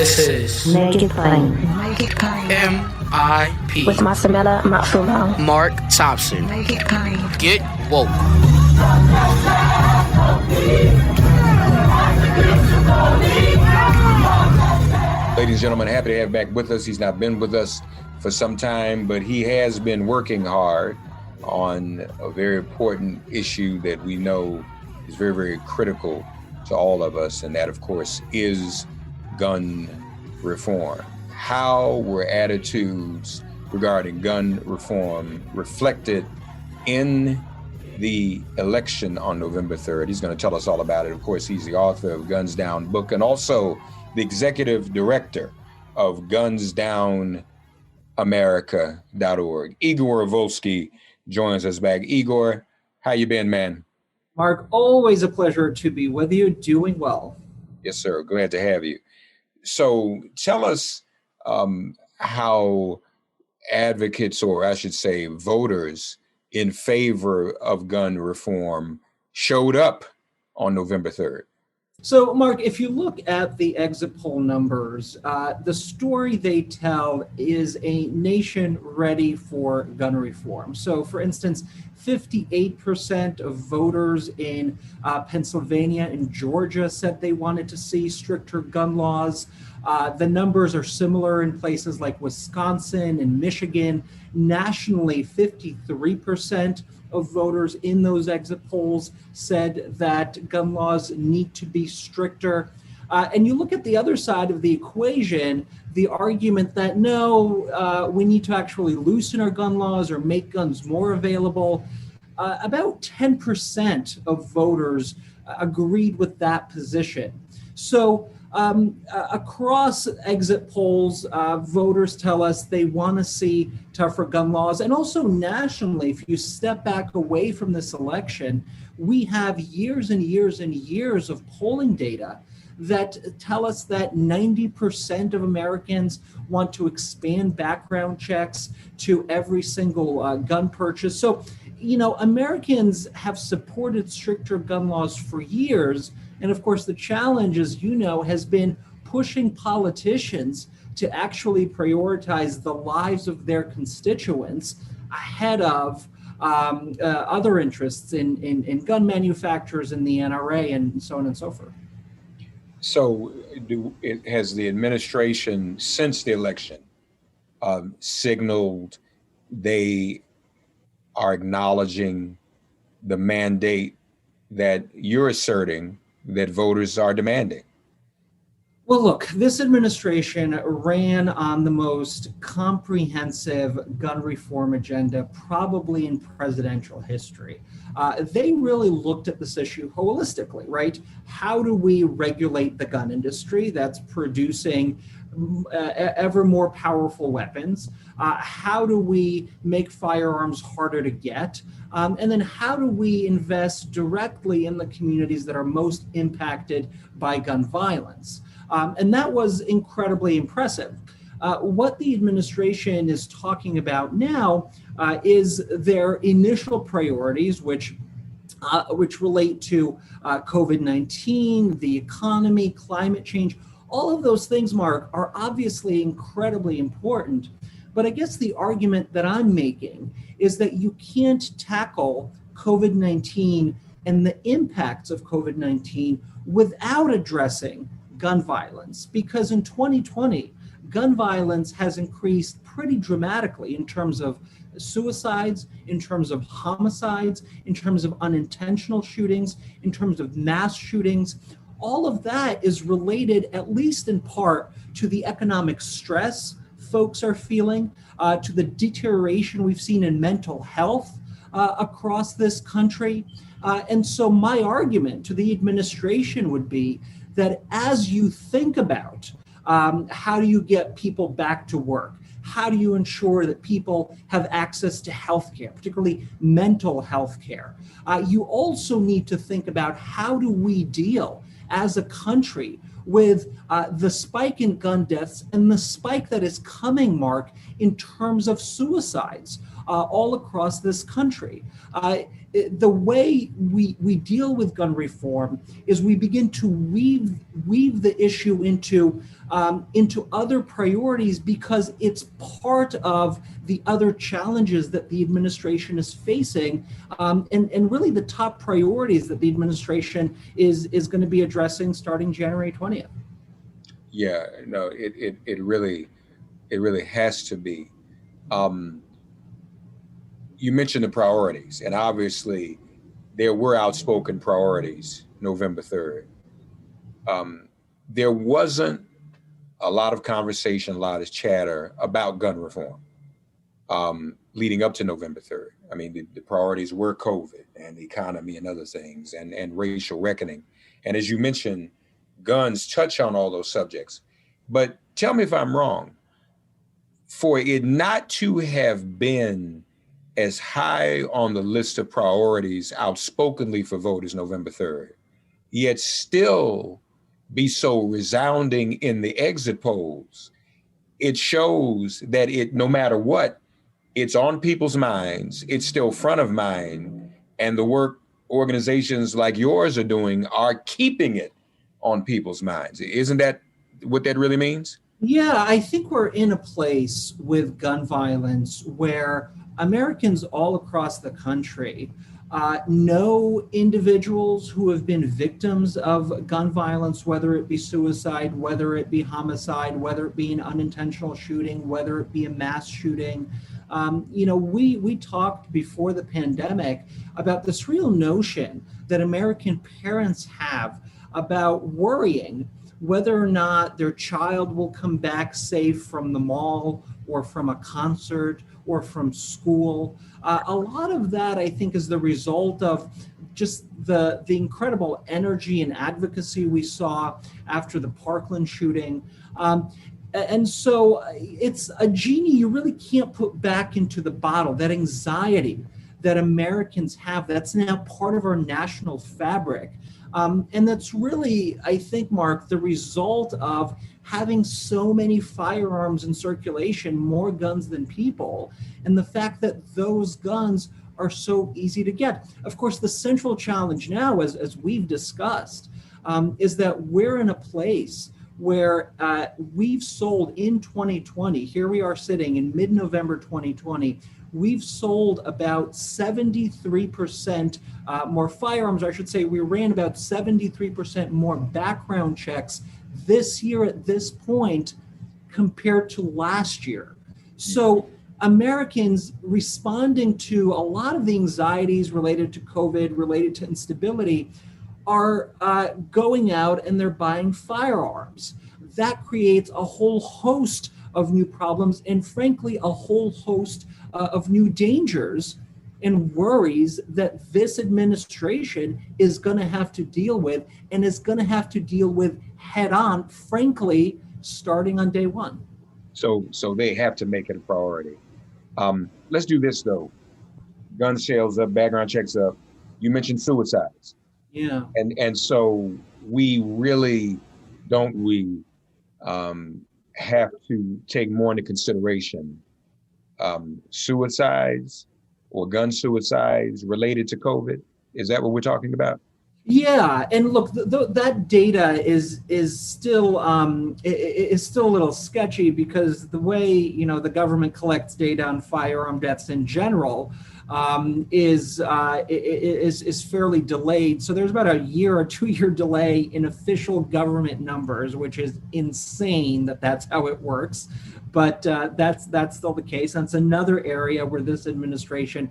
This is Make It Plain. Make it plain. MIP. With Masamela Matfumo. Mark Thompson. Make it plain. Get woke. Ladies and gentlemen, happy to have him back with us. He's not been with us for some time, but he has been working hard on a very important issue that we know is very, very critical to all of us, and that, of course, is gun reform. How were attitudes regarding gun reform reflected in the election on November 3rd? He's going to tell us all about it. Of course, he's the author of Guns Down book and also the executive director of gunsdownamerica.org. Igor Volsky joins us back. Igor, how you been, man? Mark, always a pleasure to be with you. Doing well. Yes, sir. Glad to have you. So tell us how advocates, or I should say voters, in favor of gun reform showed up on November 3rd. So, Mark, if you look at the exit poll numbers, the story they tell is a nation ready for gun reform. So, for instance, 58% of voters in Pennsylvania and Georgia said they wanted to see stricter gun laws. The numbers are similar in places like Wisconsin and Michigan. Nationally, 53% of voters in those exit polls said that gun laws need to be stricter. And you look at the other side of the equation, the argument that no, we need to actually loosen our gun laws or make guns more available. About 10% of voters agreed with that position. So across exit polls, voters tell us they want to see tougher gun laws. And also nationally, if you step back away from this election, we have years and years and years of polling data that tell us that 90% of Americans want to expand background checks to every single gun purchase. So, you know, Americans have supported stricter gun laws for years. And of course, the challenge, as you know, has been pushing politicians to actually prioritize the lives of their constituents ahead of other interests in gun manufacturers and the NRA and so on and so forth. So has the administration, since the election, signaled they are acknowledging the mandate that you're asserting that voters are demanding? Well, look, this administration ran on the most comprehensive gun reform agenda probably in presidential history. They really looked at this issue holistically, right? How do we regulate the gun industry that's producing ever more powerful weapons? How do we make firearms harder to get? And then how do we invest directly in the communities that are most impacted by gun violence? And that was incredibly impressive. What the administration is talking about now is their initial priorities, which relate to COVID-19, the economy, climate change. All of those things, Mark, are obviously incredibly important. But I guess the argument that I'm making is that you can't tackle COVID-19 and the impacts of COVID-19 without addressing gun violence, because in 2020, gun violence has increased pretty dramatically in terms of suicides, in terms of homicides, in terms of unintentional shootings, in terms of mass shootings. All of that is related, at least in part, to the economic stress folks are feeling, to the deterioration we've seen in mental health across this country. And so my argument to the administration would be that as you think about how do you get people back to work, how do you ensure that people have access to healthcare, particularly mental health care, you also need to think about how do we deal as a country with the spike in gun deaths and the spike that is coming, Mark, in terms of suicides all across this country. the way we deal with gun reform is we begin to weave the issue into other priorities, because it's part of the other challenges that the administration is facing, and really the top priorities that the administration is going to be addressing starting January 20th. Yeah, no, it really has to be. You mentioned the priorities, and obviously there were outspoken priorities November 3rd. There wasn't a lot of conversation, a lot of chatter about gun reform leading up to November 3rd. I mean, the priorities were COVID and the economy and other things, and racial reckoning. And as you mentioned, guns touch on all those subjects. But tell me if I'm wrong, for it not to have been as high on the list of priorities outspokenly for voters November 3rd, yet still be so resounding in the exit polls, it shows that no matter what, it's on people's minds, it's still front of mind, and the work organizations like yours are doing are keeping it on people's minds. Isn't that what that really means? Yeah, I think we're in a place with gun violence where Americans all across the country know individuals who have been victims of gun violence, whether it be suicide, whether it be homicide, whether it be an unintentional shooting, whether it be a mass shooting. We talked before the pandemic about this real notion that American parents have about worrying whether or not their child will come back safe from the mall or from a concert or from school. A lot of that, I think, is the result of just the incredible energy and advocacy we saw after the Parkland shooting. And so it's a genie you really can't put back into the bottle. That anxiety that Americans have, that's now part of our national fabric. And that's really, I think, Mark, the result of having so many firearms in circulation, more guns than people, and the fact that those guns are so easy to get. Of course, the central challenge now, as we've discussed, is that we're in a place where we've sold in 2020, here we are sitting in mid-November 2020, we've sold about 73% more firearms, or I should say we ran about 73% more background checks this year at this point compared to last year. So Americans responding to a lot of the anxieties related to COVID, related to instability, are going out and they're buying firearms. That creates a whole host of new problems and, frankly, a whole host of new dangers and worries that this administration is going to have to deal with, and is going to have to deal with head on, frankly, starting on day one. So they have to make it a priority. Let's do this, though. Gun sales up, background checks up. You mentioned suicides. Yeah. And so we really have to take more into consideration suicides or gun suicides related to COVID. Is that what we're talking about? Yeah, and look, that data is still a little sketchy, because the way the government collects data on firearm deaths in general is fairly delayed. So there's about a year or 2 year delay in official government numbers, which is insane that's how it works. But that's still the case. And it's another area where this administration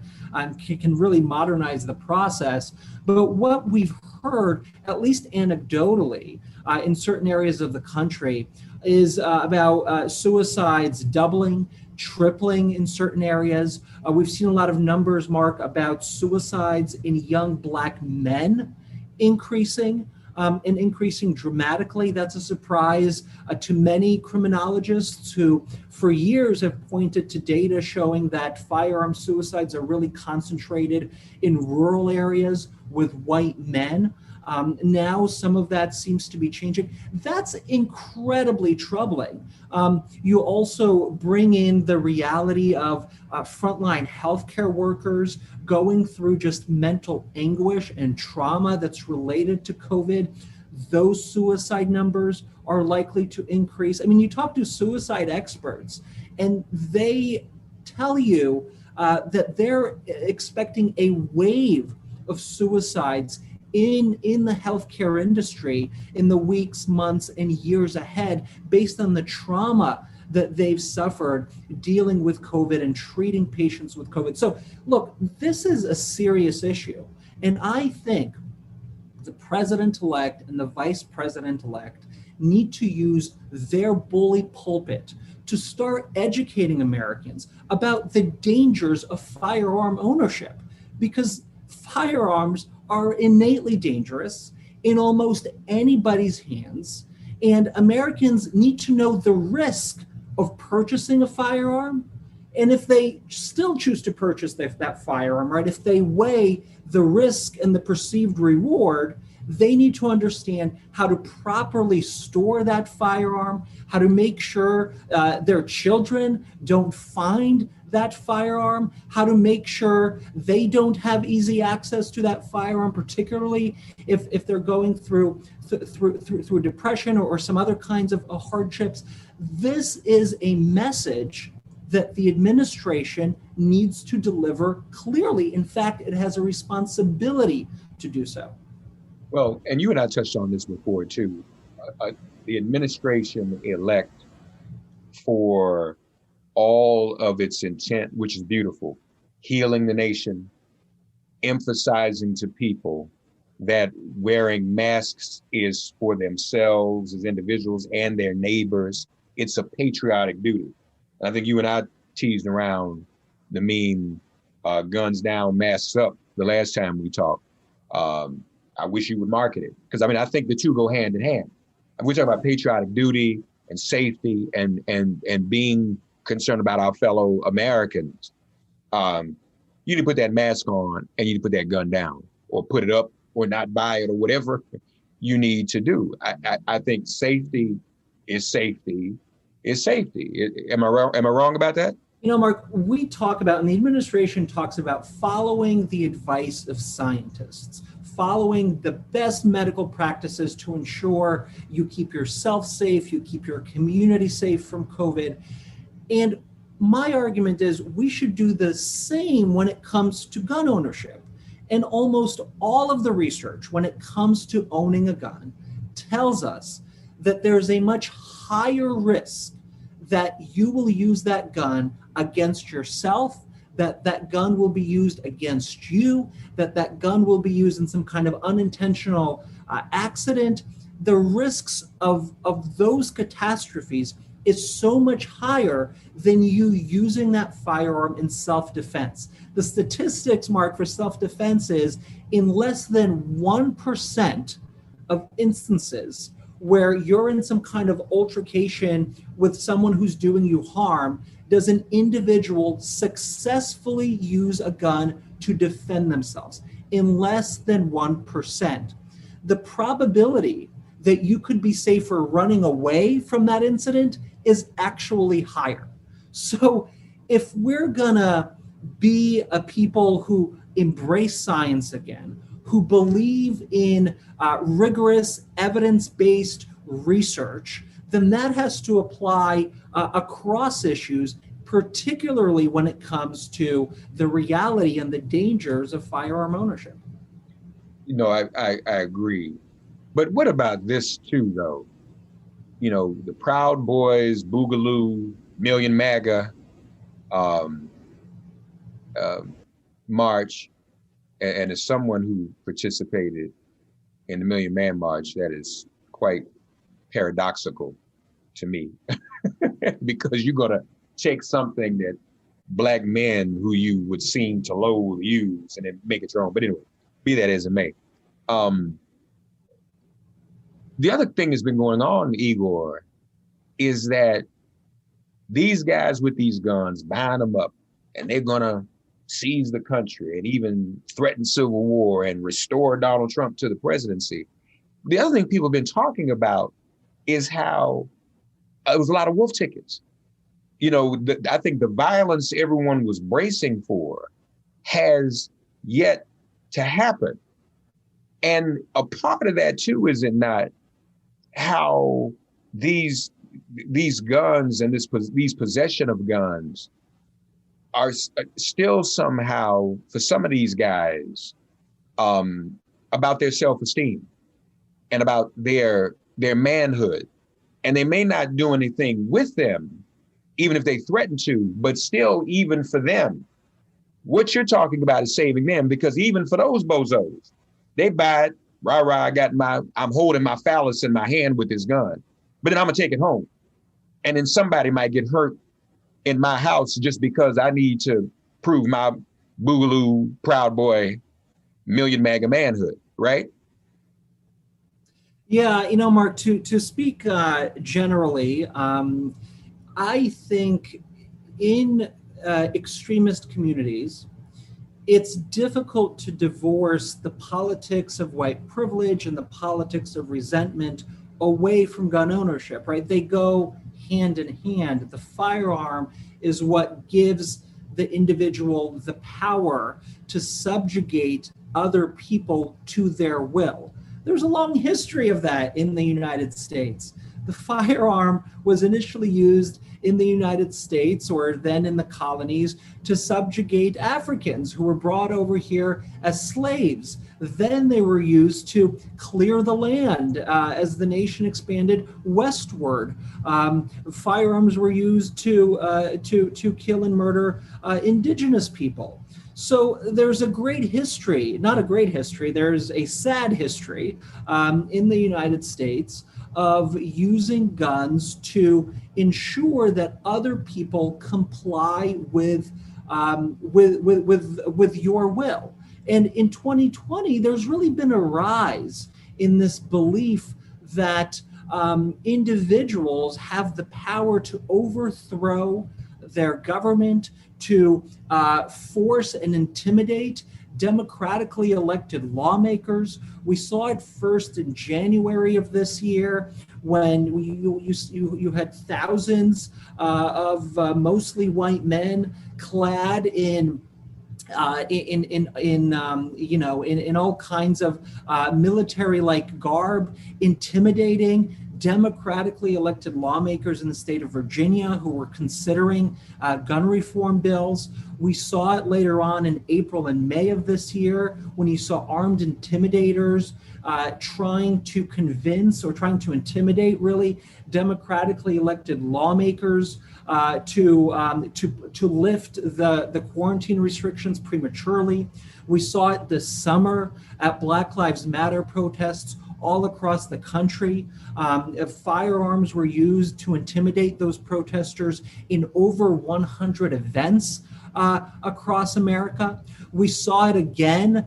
can really modernize the process. But what we've heard, at least anecdotally, in certain areas of the country, is about suicides doubling, tripling in certain areas. We've seen a lot of numbers, Mark, about suicides in young Black men increasing. And increasing dramatically. That's a surprise to many criminologists who for years have pointed to data showing that firearm suicides are really concentrated in rural areas with white men. Now some of that seems to be changing. That's incredibly troubling. You also bring in the reality of frontline healthcare workers going through just mental anguish and trauma that's related to COVID. Those suicide numbers are likely to increase. I mean, you talk to suicide experts and they tell you that they're expecting a wave of suicides in the healthcare industry in the weeks, months, and years ahead based on the trauma that they've suffered dealing with COVID and treating patients with COVID. So look, this is a serious issue. And I think the president-elect and the vice president-elect need to use their bully pulpit to start educating Americans about the dangers of firearm ownership, because firearms are innately dangerous in almost anybody's hands, and Americans need to know the risk of purchasing a firearm. And if they still choose to purchase that firearm, right, if they weigh the risk and the perceived reward, they need to understand how to properly store that firearm, how to make sure their children don't find that firearm, how to make sure they don't have easy access to that firearm, particularly if they're going through depression or some other kinds of hardships. This is a message that the administration needs to deliver clearly. In fact, it has a responsibility to do so. Well, and you and I touched on this before too. The administration elect, for all of its intent, which is beautiful, healing the nation, emphasizing to people that wearing masks is for themselves as individuals and their neighbors. It's a patriotic duty. I think you and I teased around the meme, guns down, masks up, the last time we talked. I wish you would market it, because I mean, I think the two go hand in hand. We're talking about patriotic duty and safety and being concerned about our fellow Americans. You need to put that mask on and you need to put that gun down, or put it up, or not buy it, or whatever you need to do. I think safety is safety is safety. Am I wrong about that? You know, Mark, we talk about, and the administration talks about, following the advice of scientists, following the best medical practices to ensure you keep yourself safe, you keep your community safe from COVID. And my argument is we should do the same when it comes to gun ownership. And almost all of the research when it comes to owning a gun tells us that there's a much higher risk that you will use that gun against yourself, that gun will be used against you, that gun will be used in some kind of unintentional accident. The risks of those catastrophes is so much higher than you using that firearm in self-defense. The statistics, Mark, for self-defense is in less than 1% of instances where you're in some kind of altercation with someone who's doing you harm, does an individual successfully use a gun to defend themselves. In less than 1%. The probability that you could be safer running away from that incident is actually higher. So if we're gonna be a people who embrace science again, who believe in rigorous evidence-based research, then that has to apply across issues, particularly when it comes to the reality and the dangers of firearm ownership. You know, I agree. But what about this too, though? You know, the Proud Boys, Boogaloo, Million MAGA march, and as someone who participated in the Million Man March, that is quite paradoxical to me, because you're gonna take something that Black men who you would seem to loathe use and then make it your own. But anyway, be that as it may. The other thing that's been going on, Igor, is that these guys with these guns, buying them up, and they're gonna seize the country and even threaten civil war and restore Donald Trump to the presidency. The other thing people have been talking about is how it was a lot of wolf tickets. You know, I think the violence everyone was bracing for has yet to happen. And a part of that too, is it not, how these guns and these possession of guns are still somehow, for some of these guys, about their self-esteem and about their manhood. And they may not do anything with them, even if they threaten to, but still, even for them, what you're talking about is saving them, because even for those bozos, they buy it, rah, I'm holding my phallus in my hand with this gun, but then I'm gonna take it home. And then somebody might get hurt in my house just because I need to prove my boogaloo, Proud Boy, million MAGA manhood, right? Yeah, you know, Mark, to speak generally, I think in extremist communities, it's difficult to divorce the politics of white privilege and the politics of resentment away from gun ownership, right? They go hand in hand. The firearm is what gives the individual the power to subjugate other people to their will. There's a long history of that in the United States. The firearm was initially used in the United States, or then in the colonies, to subjugate Africans who were brought over here as slaves. Then they were used to clear the land as the nation expanded westward. Firearms were used to kill and murder indigenous people. So there's a great history, not a great history, there's a sad history in the United States of using guns to ensure that other people comply with your will. And in 2020, there's really been a rise in this belief that individuals have the power to overthrow their government, to force and intimidate democratically elected lawmakers. We saw it first in January of this year when you had thousands of mostly white men clad in all kinds of military-like garb, intimidating democratically elected lawmakers in the state of Virginia who were considering gun reform bills. We saw it later on in April and May of this year when you saw armed intimidators trying to convince or trying to intimidate really democratically elected lawmakers to lift the quarantine restrictions prematurely. We saw it this summer at Black Lives Matter protests all across the country. Firearms were used to intimidate those protesters in over 100 events across America. We saw it again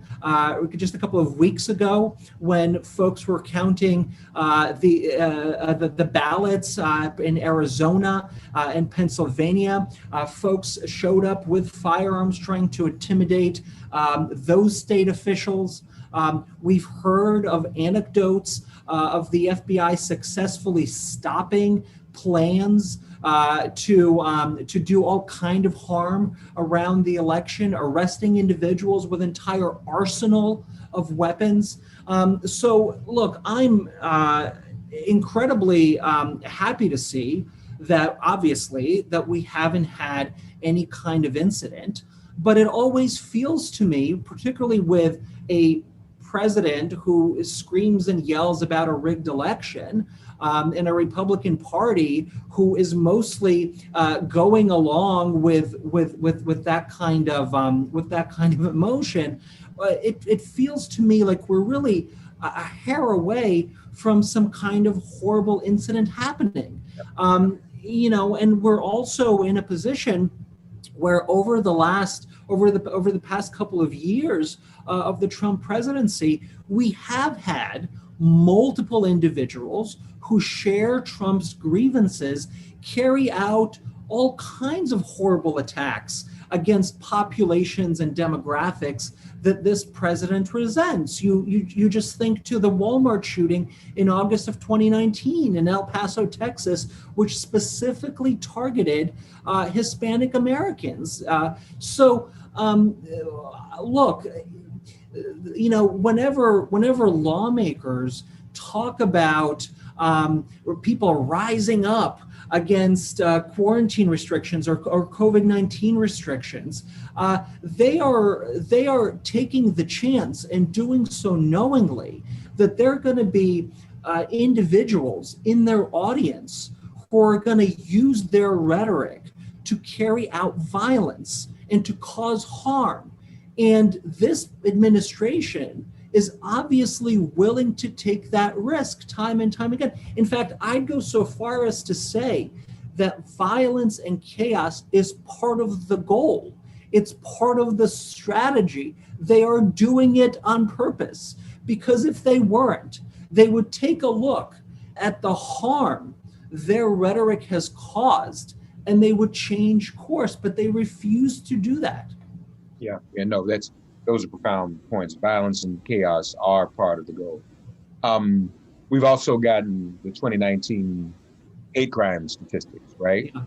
just a couple of weeks ago when folks were counting the ballots in Arizona and Pennsylvania. Folks showed up with firearms trying to intimidate those state officials. We've heard of anecdotes of the FBI successfully stopping plans to do all kind of harm around the election, arresting individuals with entire arsenal of weapons. So look, I'm incredibly happy to see that obviously that we haven't had any kind of incident, but it always feels to me, particularly with a president who screams and yells about a rigged election, in a Republican Party who is mostly going along with that kind of emotion. It feels to me like we're really a hair away from some kind of horrible incident happening. And we're also in a position where over the past couple of years of the Trump presidency, we have had multiple individuals who share Trump's grievances carry out all kinds of horrible attacks against populations and demographics that this president resents. You just think to the Walmart shooting in August of 2019 in El Paso, Texas, which specifically targeted Hispanic Americans. Look, whenever lawmakers talk about people rising up against quarantine restrictions or COVID-19 restrictions, they are taking the chance and doing so knowingly that there are going to be individuals in their audience who are going to use their rhetoric to carry out violence and to cause harm. And this administration is obviously willing to take that risk time and time again. In fact, I'd go so far as to say that violence and chaos is part of the goal. It's part of the strategy. They are doing it on purpose, because if they weren't, they would take a look at the harm their rhetoric has caused and they would change course, but they refuse to do that. Yeah, no, those are profound points. Violence and chaos are part of the goal. We've also gotten the 2019 hate crime statistics, right? Yeah.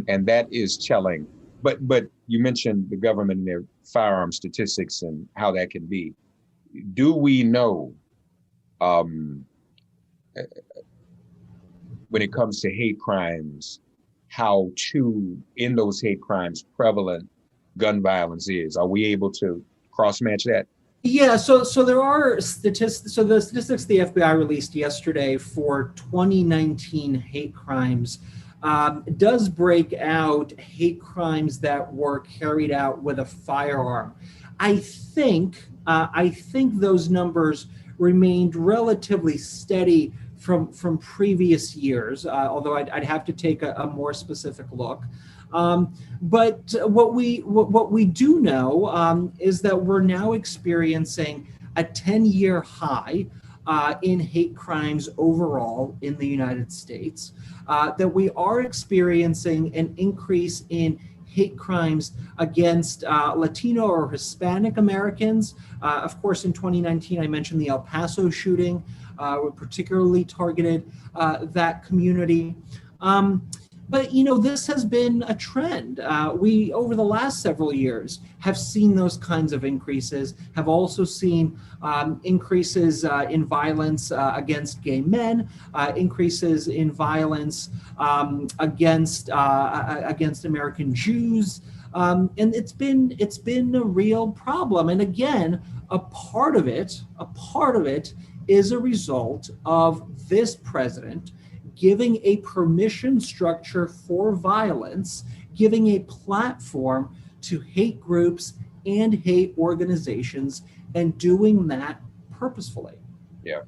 And that is telling. But you mentioned the government and their firearm statistics and how that can be. Do we know when it comes to hate crimes, how in those hate crimes prevalent gun violence is? Are we able to cross-match that? Yeah, so there are statistics. So the statistics the FBI released yesterday for 2019 hate crimes does break out hate crimes that were carried out with a firearm. I think those numbers remained relatively steady from previous years, although I'd have to take a more specific look. But what we do know is that we're now experiencing a 10-year high in hate crimes overall in the United States, that we are experiencing an increase in hate crimes against Latino or Hispanic Americans. Of course, in 2019, I mentioned the El Paso shooting, particularly targeted that community. But, this has been a trend. We, over the last several years, have seen those kinds of increases, have also seen increases in violence against gay men, increases in violence against American Jews. And it's been a real problem. And again, a part of it is a result of this president giving a permission structure for violence, giving a platform to hate groups and hate organizations, and doing that purposefully. Yeah.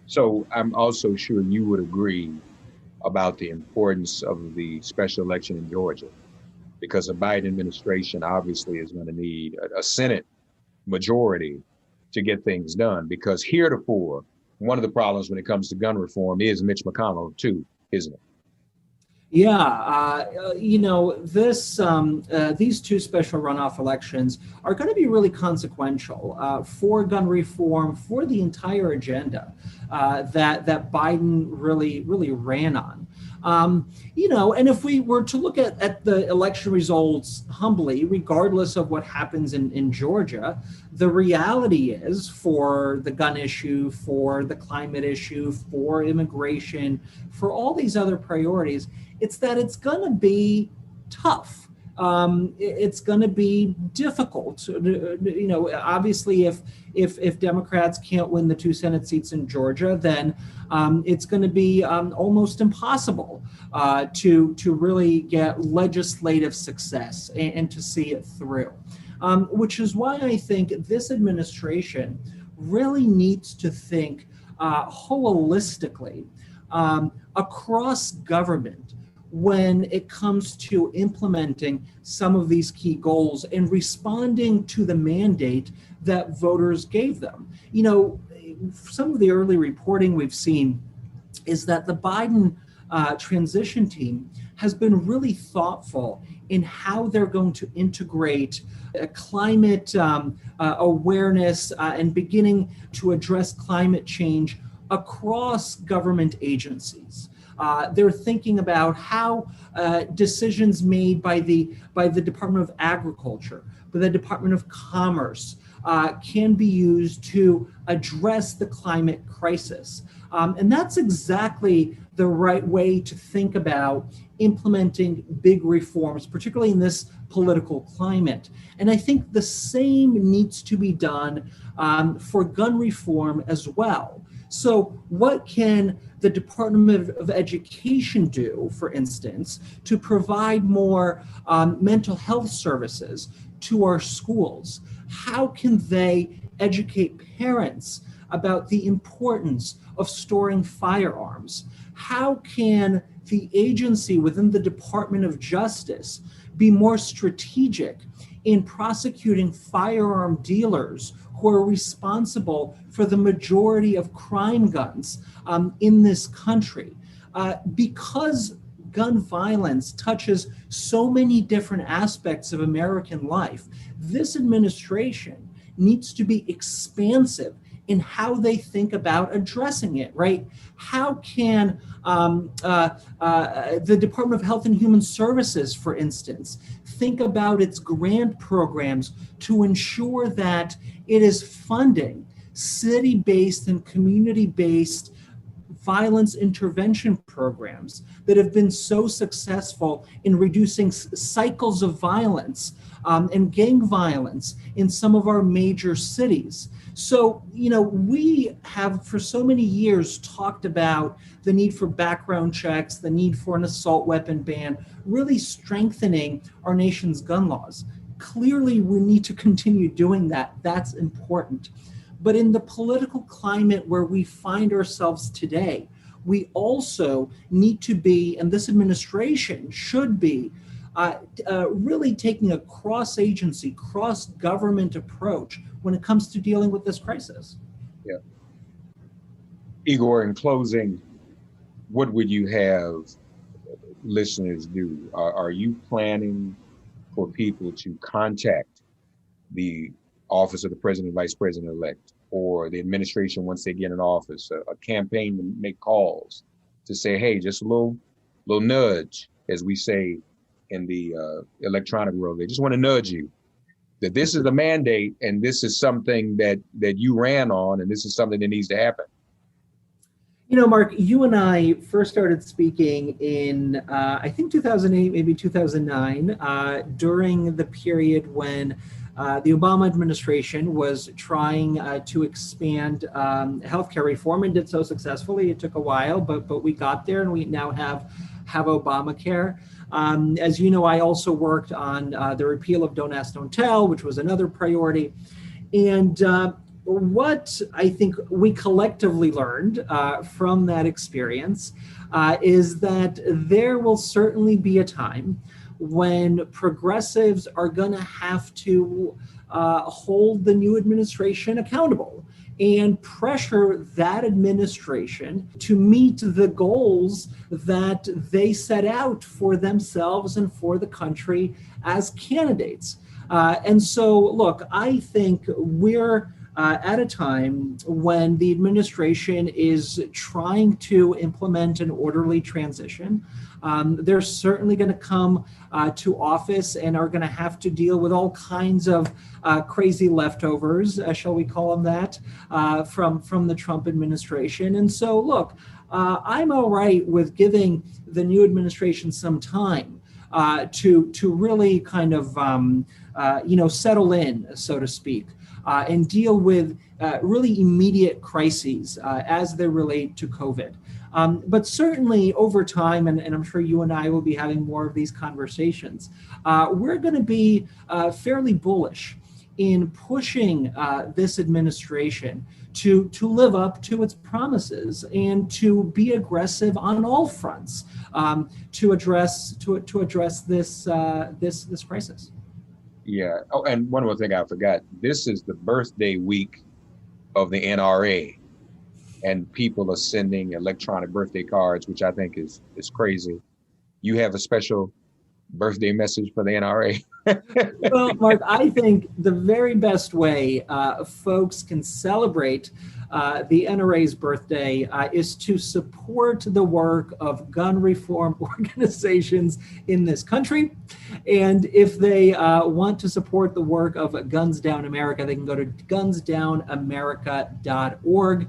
So I'm also sure you would agree about the importance of the special election in Georgia, because the Biden administration obviously is going to need a Senate majority to get things done, because heretofore, one of the problems when it comes to gun reform is Mitch McConnell too, isn't it? Yeah, these two special runoff elections are going to be really consequential for gun reform, for the entire agenda that Biden really ran on. And if we were to look at the election results humbly, regardless of what happens in Georgia, the reality is, for the gun issue, for the climate issue, for immigration, for all these other priorities, it's that it's going to be tough. It's going to be difficult. Obviously, if Democrats can't win the 2 Senate seats in Georgia, then it's going to be almost impossible to really get legislative success and to see it through. Which is why I think this administration really needs to think holistically across government when it comes to implementing some of these key goals and responding to the mandate that voters gave them. Some of the early reporting we've seen is that the Biden transition team has been really thoughtful in how they're going to integrate climate awareness and beginning to address climate change across government agencies. They're thinking about how decisions made by the Department of Agriculture, by the Department of Commerce, can be used to address the climate crisis. And that's exactly the right way to think about implementing big reforms, particularly in this political climate. And I think the same needs to be done for gun reform as well. So what can the Department of Education do, for instance, to provide more mental health services to our schools? How can they educate parents about the importance of storing firearms? How can the agency within the Department of Justice be more strategic in prosecuting firearm dealers who are responsible for the majority of crime guns in this country? Because gun violence touches so many different aspects of American life, this administration needs to be expansive in how they think about addressing it, right? How can the Department of Health and Human Services, for instance, think about its grant programs to ensure that it is funding city-based and community-based violence intervention programs that have been so successful in reducing cycles of violence and gang violence in some of our major cities. So, we have for so many years talked about the need for background checks, the need for an assault weapon ban, really strengthening our nation's gun laws. Clearly, we need to continue doing that. That's important. But in the political climate where we find ourselves today, we also need to be, and this administration should be, really taking a cross-agency, cross-government approach when it comes to dealing with this crisis. Yeah. Igor, in closing, what would you have listeners do? Are you planning for people to contact the office of the president, vice president-elect, or the administration once they get in office, a campaign to make calls to say, hey, just a little nudge, as we say in the electronic world. They just want to nudge you that this is a mandate and this is something that you ran on and this is something that needs to happen. Mark, you and I first started speaking in, I think 2008, maybe 2009, during the period when the Obama administration was trying to expand healthcare reform and did so successfully. It took a while, but we got there and we now have Obamacare. As you know, I also worked on the repeal of Don't Ask, Don't Tell, which was another priority. And what I think we collectively learned from that experience is that there will certainly be a time when progressives are going to have to hold the new administration accountable and pressure that administration to meet the goals that they set out for themselves and for the country as candidates. And so, look, I think we're at a time when the administration is trying to implement an orderly transition. They're certainly going to come to office and are going to have to deal with all kinds of crazy leftovers, shall we call them that, from the Trump administration. And so, look, I'm all right with giving the new administration some time to really kind of, settle in, so to speak, and deal with really immediate crises as they relate to COVID. But certainly over time, and I'm sure you and I will be having more of these conversations, we're going to be fairly bullish in pushing this administration to live up to its promises and to be aggressive on all fronts to address this crisis. Yeah. Oh, and one more thing I forgot. This is the birthday week of the NRA, and people are sending electronic birthday cards, which I think is crazy. You have a special birthday message for the NRA? Well, Mark, I think the very best way folks can celebrate the NRA's birthday is to support the work of gun reform organizations in this country. And if they want to support the work of Guns Down America, they can go to gunsdownamerica.org.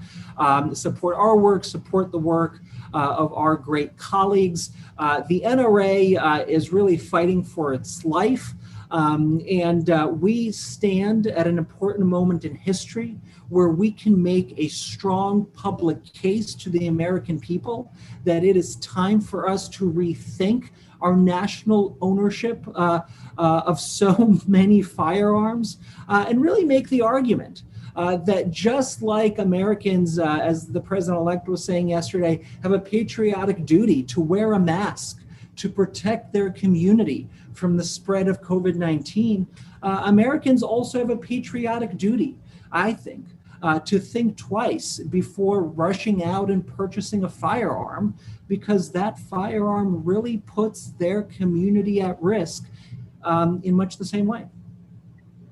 Support our work, support the work of our great colleagues. The NRA is really fighting for its life. And we stand at an important moment in history where we can make a strong public case to the American people that it is time for us to rethink our national ownership of so many firearms and really make the argument that just like Americans, as the president-elect was saying yesterday, have a patriotic duty to wear a mask to protect their community from the spread of COVID-19, Americans also have a patriotic duty, I think, to think twice before rushing out and purchasing a firearm, because that firearm really puts their community at risk in much the same way.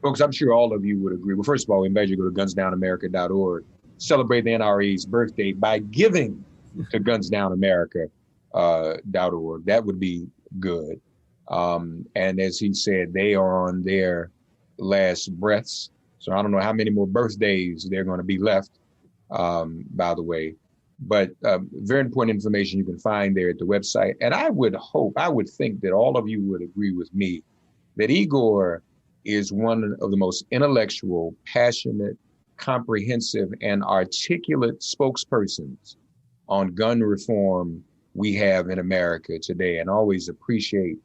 Folks, I'm sure all of you would agree. Well, first of all, we invite you to go to gunsdownamerica.org. Celebrate the NRA's birthday by giving to gunsdownamerica.org. That would be good. And as he said, they are on their last breaths. So I don't know how many more birthdays they're going to be left, by the way. But very important information you can find there at the website. And I would think that all of you would agree with me that Igor is one of the most intellectual, passionate, comprehensive, and articulate spokespersons on gun reform we have in America today, and always appreciate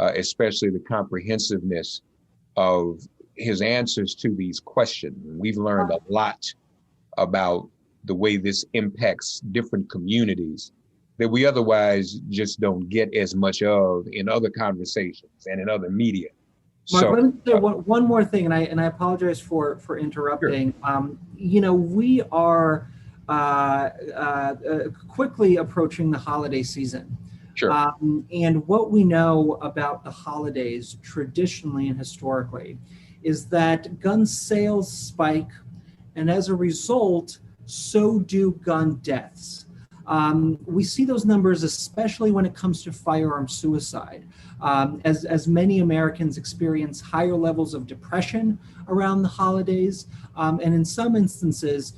especially the comprehensiveness of his answers to these questions. We've learned a lot about the way this impacts different communities that we otherwise just don't get as much of in other conversations and in other media. Mark, So, let me say one more thing, and I apologize for interrupting. Sure. We are quickly approaching the holiday season. Sure. And what we know about the holidays traditionally and historically is that gun sales spike, and as a result, so do gun deaths. We see those numbers, especially when it comes to firearm suicide, as many Americans experience higher levels of depression around the holidays, and in some instances,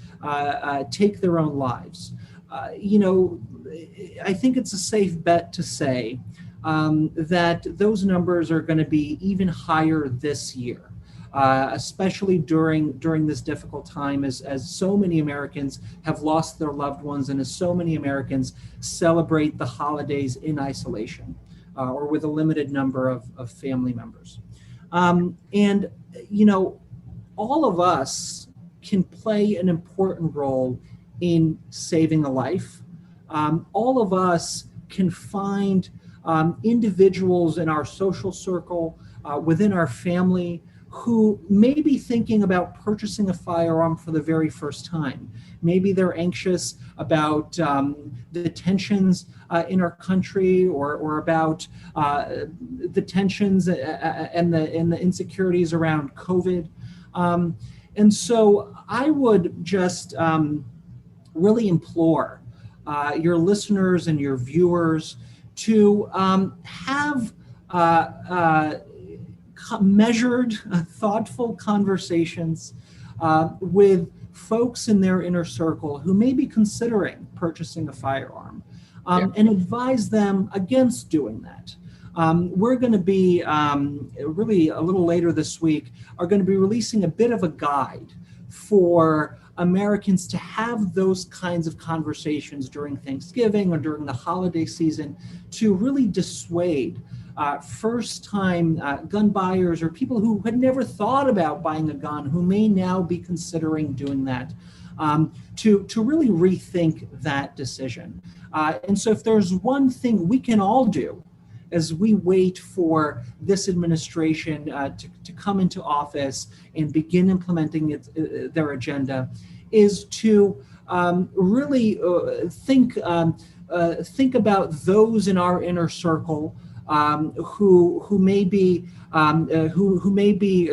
take their own lives. I think it's a safe bet to say that those numbers are going to be even higher this year. Especially during this difficult time, as so many Americans have lost their loved ones, and as so many Americans celebrate the holidays in isolation or with a limited number of family members. And all of us can play an important role in saving a life. All of us can find individuals in our social circle, within our family, who may be thinking about purchasing a firearm for the very first time. Maybe they're anxious about the tensions in our country, or about the tensions and the insecurities around COVID. And so I would just really implore your listeners and your viewers to have measured, thoughtful conversations with folks in their inner circle who may be considering purchasing a firearm, and advise them against doing that. We're going to be, really a little later this week, are going to be releasing a bit of a guide for Americans to have those kinds of conversations during Thanksgiving or during the holiday season to really dissuade first-time gun buyers, or people who had never thought about buying a gun, who may now be considering doing that, to really rethink that decision. And so if there's one thing we can all do as we wait for this administration to come into office and begin implementing their agenda, is to really think about those in our inner circle who may be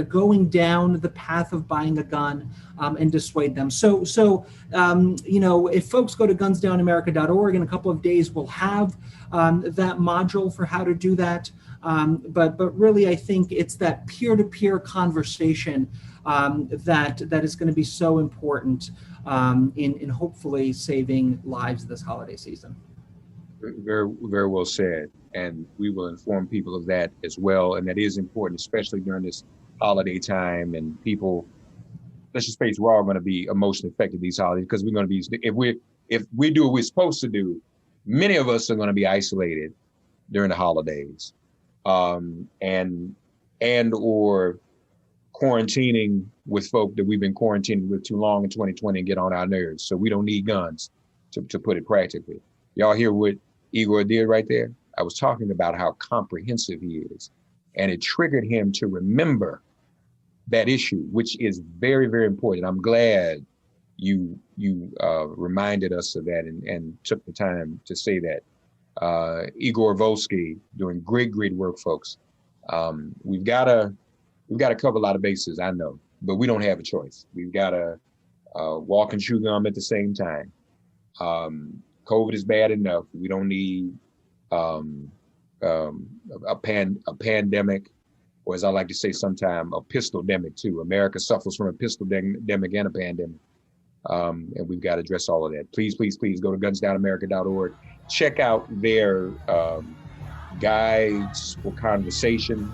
going down the path of buying a gun and dissuade them. So if folks go to gunsdownamerica.org in a couple of days, we'll have that module for how to do that. But really, I think it's that peer-to-peer conversation that is going to be so important in hopefully saving lives this holiday season. Very, very well said. And we will inform people of that as well. And that is important, especially during this holiday time. And people, let's just face it, we're all going to be emotionally affected these holidays because we're going to be, if we do what we're supposed to do, many of us are going to be isolated during the holidays, and or quarantining with folk that we've been quarantining with too long in 2020 and get on our nerves. So we don't need guns, to put it practically. Y'all hear what Igor did right there? I was talking about how comprehensive he is, and it triggered him to remember that issue, which is very, very important. I'm glad you reminded us of that and took the time to say that. Igor Volsky doing great work, folks. We've got to cover a lot of bases, I know, but we don't have a choice. We've got to walk and chew gum at the same time. COVID is bad enough. We don't need a pandemic, or as I like to say sometime, a pistol-demic too. America suffers from a pistol-demic and a pandemic. And we've got to address all of that. Please, please, please go to gunsdownamerica.org. Check out their guides for conversations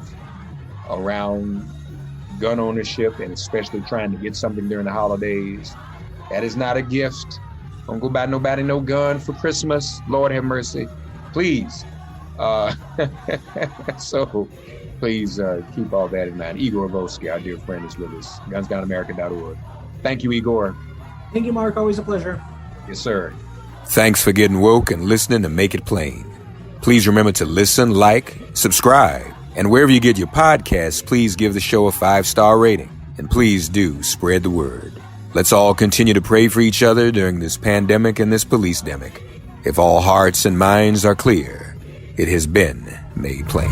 around gun ownership, and especially trying to get something during the holidays. That is not a gift. Don't go buy nobody no gun for Christmas. Lord have mercy. Please. So please keep all that in mind. Igor Volsky, our dear friend, is with us. gunsdownamerica.org. Thank you, Igor. Thank you, Mark. Always a pleasure. Yes, sir. Thanks for getting woke and listening to Make It Plain. Please remember to listen, like, subscribe, and wherever you get your podcasts, please give the show a 5-star rating. And please do spread the word. Let's all continue to pray for each other during this pandemic and this police-demic. If all hearts and minds are clear, it has been made plain.